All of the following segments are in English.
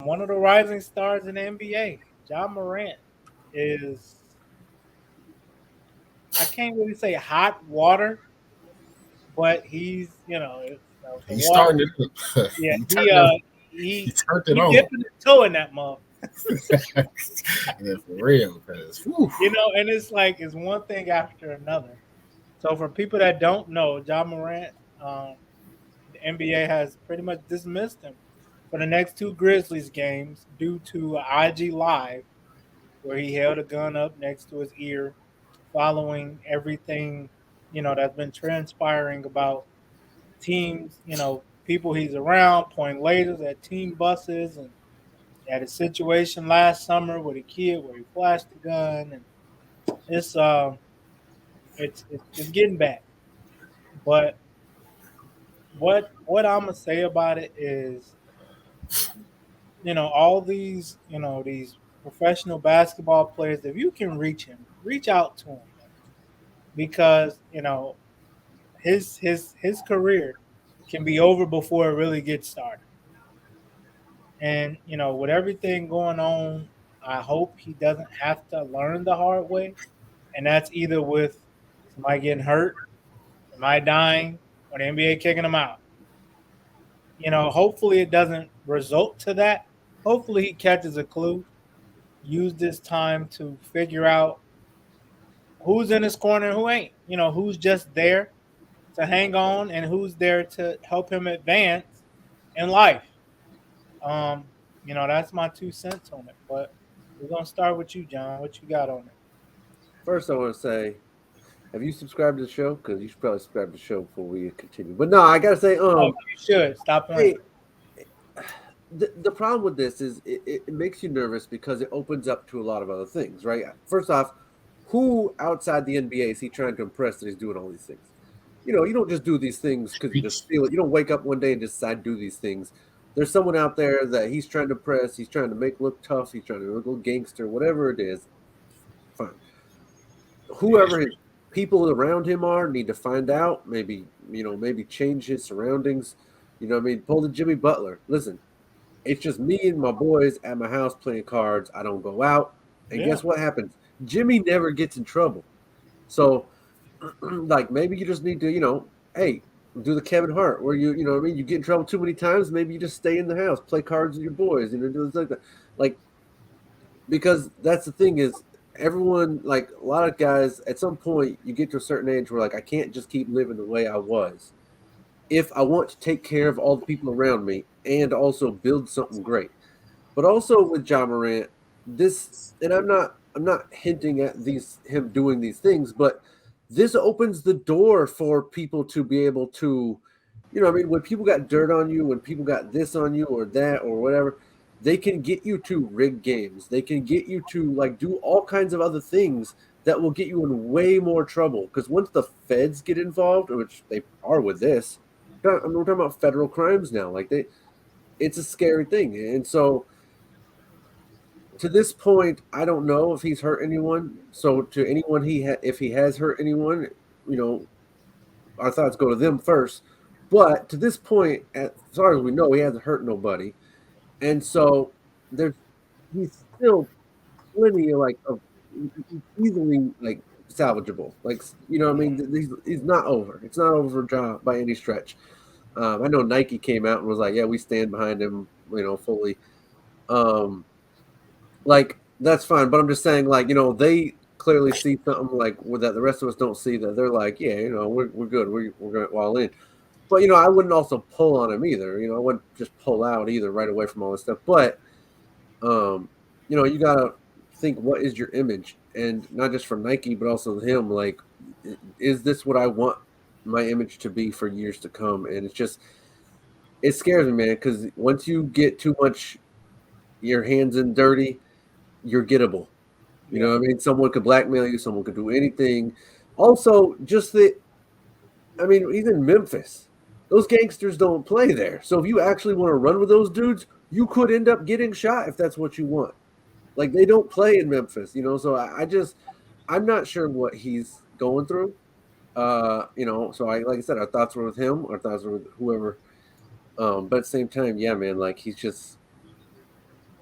one of the rising stars in the NBA. John Morant is, I can't really say hot water, but he's, the He's water. starting it. Yeah, he turned that. He he turned it he on. dipping his toe in that mug. Yeah, for real, because And it's like it's one thing after another. So for people that don't know, John Morant, the NBA has pretty much dismissed him for the next two Grizzlies games due to IG Live, where he held a gun up next to his ear, following everything that's been transpiring about teams, people he's around, pointing lasers at team buses, and had a situation last summer with a kid where he flashed the gun, and it's it's getting bad. But what I'm gonna say about it is, all these professional basketball players, if you can reach him, reach out to him, because his career can be over before it really gets started. And with everything going on, I hope he doesn't have to learn the hard way, and that's either with somebody getting hurt, somebody dying, or the NBA kicking him out. Hopefully it doesn't result to that. Hopefully he catches a clue, use this time to figure out who's in his corner and who ain't. Who's just there to hang on and who's there to help him advance in life. Um, that's my 2 cents on it. But we're gonna start with you, John. What you got on it? First, I want to say, have you subscribed to the show? Because you should probably subscribe to the show before we continue. But no, I gotta say, Oh, you should stop playing. hey, the problem with this is it makes you nervous because it opens up to a lot of other things, right? First off, who outside the NBA is he trying to impress that he's doing all these things? You don't just do these things because you just feel it. You don't wake up one day and decide to do these things. There's someone out there that he's trying to impress. He's trying to make look tough. He's trying to look a little gangster, whatever it is. Fine. Whoever his people around him are need to find out. Maybe maybe change his surroundings. I mean, pull the Jimmy Butler. Listen, it's just me and my boys at my house playing cards. I don't go out. And Yeah, guess what happens? Jimmy never gets in trouble. So, like, maybe you just need to, hey, do the Kevin Hart where what I mean, you get in trouble too many times. Maybe you just stay in the house, play cards with your boys, do this like that. Like, because that's the thing is, everyone, like, a lot of guys, at some point, you get to a certain age where, like, I can't just keep living the way I was if I want to take care of all the people around me and also build something great. But also with John Morant, this, and I'm not hinting at these him doing these things, but this opens the door for people to be able to, I mean, when people got dirt on you, when people got this on you or that or whatever, they can get you to rig games. They can get you to, like, do all kinds of other things that will get you in way more trouble. Because once the feds get involved, which they are with this, I mean, we're talking about federal crimes now. Like, it's a scary thing. And so to this point, I don't know if he's hurt anyone. So to anyone if he has hurt anyone, you know, our thoughts go to them first. But to this point, as far as we know, he hasn't hurt nobody, and so there's he's still plenty of, like, of easily, like, salvageable. Like, what I mean, he's not over. It's not over for Ja by any stretch. I know Nike came out and was like, "Yeah, we stand behind him, fully." Um, like, that's fine, but I'm just saying, like, they clearly see something, like, that the rest of us don't see, that they're like, yeah, we're good, we're going all in. But I wouldn't also pull on him either. I wouldn't just pull out either right away from all this stuff. But um, you gotta think, what is your image, and not just for Nike, but also him. Like, is this what I want my image to be for years to come? And it scares me, man, because once you get too much your hands in dirty, you're gettable. You yeah, know what I mean? Someone could blackmail you. Someone could do anything. Also, just the, I mean, he's in Memphis. Those gangsters don't play there. So if you actually want to run with those dudes, you could end up getting shot if that's what you want. Like, they don't play in Memphis, So I'm not sure what he's going through. So like I said, our thoughts were with him. Our thoughts were with whoever. But at the same time, yeah, man, like, he's just,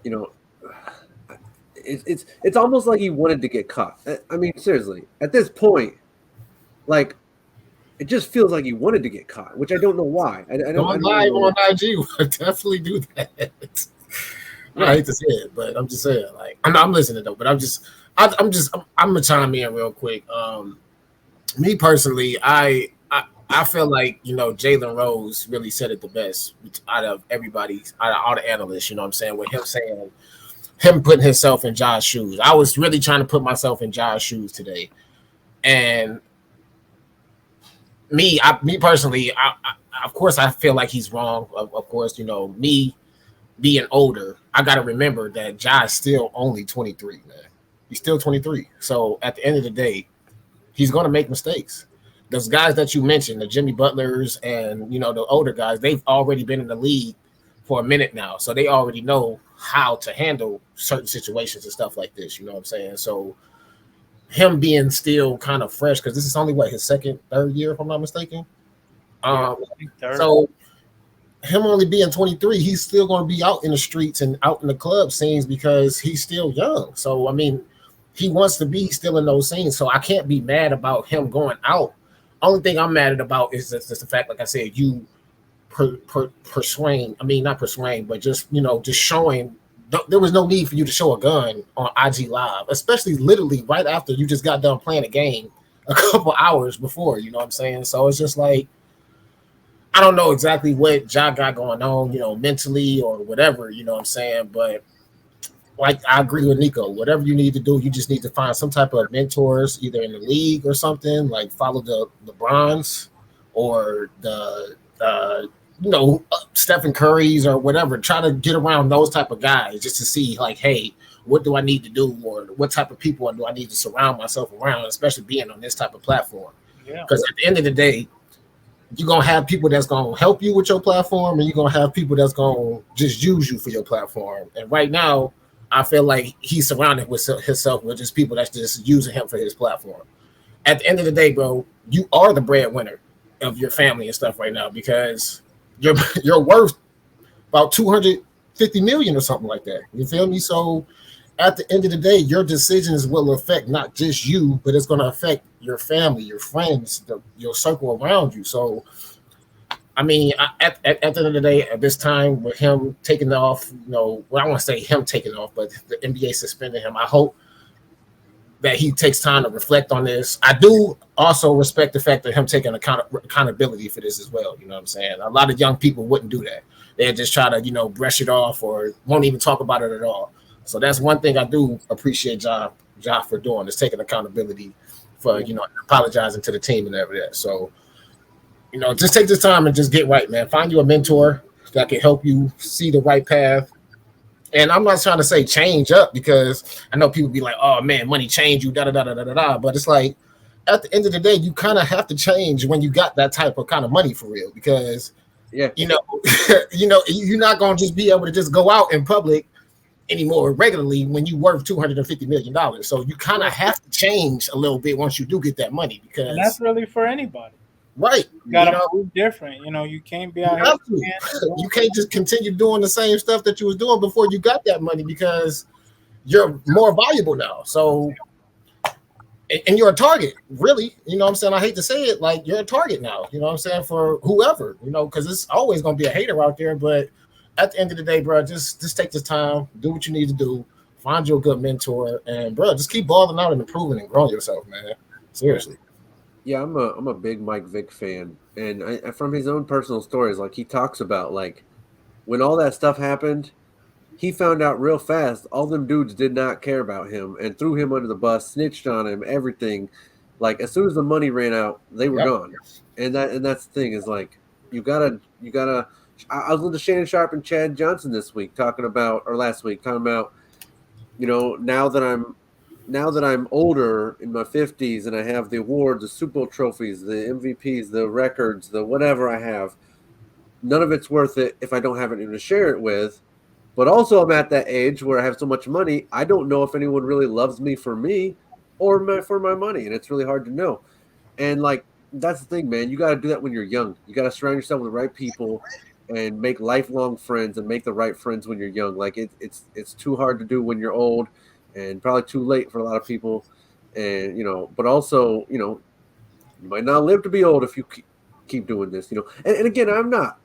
you know, it's almost like he wanted to get caught. I mean, seriously, at this point, like it just feels like he wanted to get caught, which I don't know why. I Going don't really live on know. IG would definitely do that. I Yeah, hate to say it, but I'm just saying, like, I'm listening though, but I'm gonna chime in real quick. Me personally, I feel like Jalen Rose really said it the best out of everybody, out of all the analysts. You know what I'm saying? With him saying, him putting himself in Josh's shoes. I was really trying to put myself in Josh's shoes today, and me personally, of course, I feel like he's wrong. Of course, me being older, I got to remember that Josh still only 23, man. He's still 23. So at the end of the day, he's going to make mistakes. Those guys that you mentioned, the Jimmy Butlers and the older guys, they've already been in the league for a minute now, so they already know how to handle certain situations and stuff like this. You know what I'm saying? So him being still kind of fresh because this is only what his second, third year, if I'm not mistaken. Yeah, Um, I think third. so him only being 23, he's still going to be out in the streets and out in the club scenes because he's still young. So I mean, he wants to be still in those scenes. So I can't be mad about him going out. Only thing I'm mad about is just the fact, like I said, you persuade. I mean, not persuade, but just showing. There was no need for you to show a gun on IG Live, especially literally right after you just got done playing a game a couple hours before. You know what I'm saying? So it's just like I don't know exactly what Ja got going on, mentally or whatever. You know what I'm saying? But like I agree with Nico. Whatever you need to do, you just need to find some type of mentors, either in the league or something. Like follow the Bronze or the Stephen Curry's or whatever. Try to get around those type of guys just to see like, hey, what do I need to do, or what type of people do I need to surround myself around, especially being on this type of platform. Yeah, Because at the end of the day, you're gonna have people that's gonna help you with your platform, and you're gonna have people that's gonna just use you for your platform. And right now, I feel like he's surrounded with himself with just people that's just using him for his platform. At the end of the day, bro, you are the breadwinner of your family and stuff right now because you're you're worth about 250 million or something like that. You feel me? So at the end of the day, your decisions will affect not just you, but it's going to affect your family, your friends, your circle around you. So, I mean, at the end of the day, at this time, with him taking off, well, I want to say him taking off, but the NBA suspending him, I hope that he takes time to reflect on this. I do also respect the fact that him taking accountability for this as well. You know what I'm saying? A lot of young people wouldn't do that. They'd just try to, brush it off or won't even talk about it at all. So that's one thing I do appreciate Ja for doing is taking accountability for, apologizing to the team and everything. So, just take this time and just get right, man. Find you a mentor that can help you see the right path. And I'm not trying to say change up because I know people be like, oh man, money change you, da da da da da da da. But it's like at the end of the day, you kind of have to change when you got that type of kind of money for real. Because yeah, you're not gonna just be able to just go out in public anymore regularly when you worth $250 million. So you kind of have to change a little bit once you do get that money and that's because really for anybody. right, You got to move different. You can't be you out here. have to. You can't just continue doing the same stuff that you was doing before you got that money because you're more valuable now. So, and you're a target, really. You know what I'm saying? I hate to say it, like you're a target now. You know what I'm saying? For whoever, because it's always gonna be a hater out there. But at the end of the day, bro, just take this time, do what you need to do, find you a good mentor, and bro, just keep balling out and improving and growing yourself, man. Seriously. yeah. I'm a big Mike Vick fan, and from his own personal stories, like he talks about, like when all that stuff happened, he found out real fast all them dudes did not care about him and threw him under the bus, snitched on him, everything. Like as soon as the money ran out, they were Yep. gone. And that's the thing is like you gotta. I was listening to Shannon Sharp and Chad Johnson this week talking about, or last week talking about, now that I'm older in my 50s and I have the awards, the Super Bowl trophies, the MVPs, the records, the whatever I have, none of it's worth it if I don't have anyone to share it with. But also, I'm at that age where I have so much money, I don't know if anyone really loves me for me or for my money, and it's really hard to know. And like that's the thing, man. You got to do that when you're young. You got to surround yourself with the right people. and make lifelong friends and make the right friends when you're young. Like it's too hard to do when you're old, and probably too late for a lot of people. And but also you might not live to be old if you keep doing this. And again, I'm not.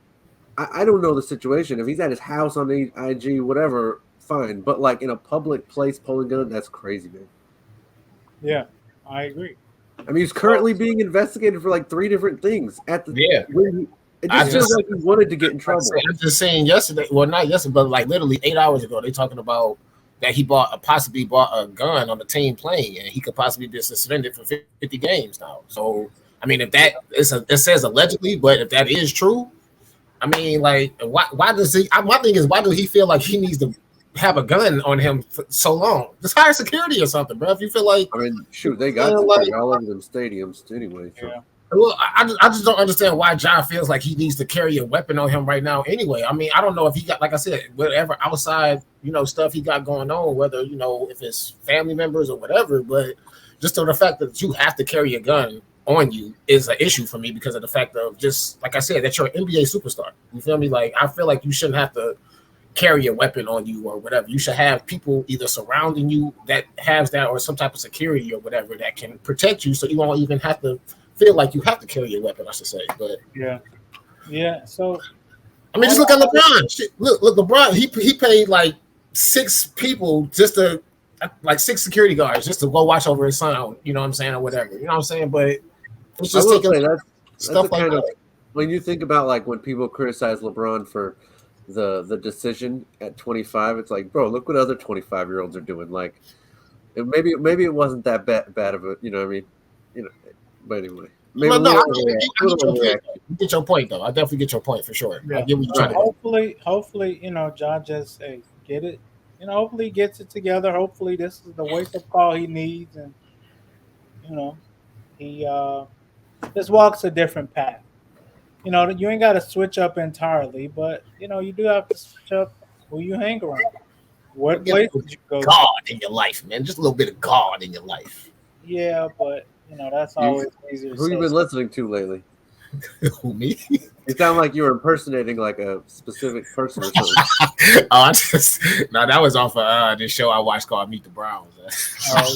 I don't know the situation. If he's at his house on the IG, whatever, fine. But like in a public place pulling gun, that's crazy, man. Yeah, I agree. I mean, he's So currently being investigated for like 3 different things at the. Yeah. It I just feels just like he wanted to get in trouble. I'm just saying yesterday, well, not yesterday, but like literally 8 hours ago, they talking about that he possibly bought a gun on the team plane, and he could possibly be suspended for 50 games now. So, I mean, if that it says allegedly, but if that is true, I mean, like, why does he? My thing is, why does he feel like he needs to have a gun on him for so long? Just hire security or something, bro. If you feel like, I mean, shoot, they got like, security all over them stadiums anyway. So. yeah, well, I just don't understand why John feels like he needs to carry a weapon on him right now. Anyway, I mean, I don't know if he got, like I said, whatever outside, stuff he got going on, whether if it's family members or whatever. But just the fact that you have to carry a gun on you is an issue for me because of the fact of just like I said that you're an NBA superstar. You feel me? Like I feel like you shouldn't have to carry a weapon on you or whatever. You should have people either surrounding you that has that or some type of security or whatever that can protect you, so you won't even have to feel like you have to carry a weapon, I should say. But yeah. So I mean, just look at LeBron. Shit, look, LeBron. He paid like 6 people just to like 6 security guards just to go watch over his son. You know what I'm saying, or whatever. You know what I'm saying? But it's just taking stuff like kind that. of when you think about like when people criticize LeBron for the decision at 25, it's like, bro, look what other 25-year-olds are doing. Like, maybe it wasn't that bad of a, you know what I mean? But anyway, maybe Well, no, I get your point though. I definitely get your point for sure. yeah. I get what you're So trying to go. hopefully, John just get it. Hopefully he gets it together. Hopefully this is the wake up call he needs, and you know he just walks a different path. You ain't got to switch up entirely, but you do have to switch up who you hang around, what Get a places little you go to. God in your life, man. Just a little bit of God in your life. Yeah, but that's You, always easier to who you say. been listening to lately? Who me? You sound like you were impersonating like a specific person or something. Oh, no, that was off of this show I watched called Meet the Browns. Oh,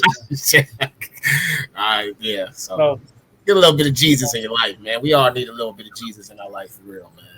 Yeah. So so get a little bit of Jesus in your life, man. We all need a little bit of Jesus in our life for real, man.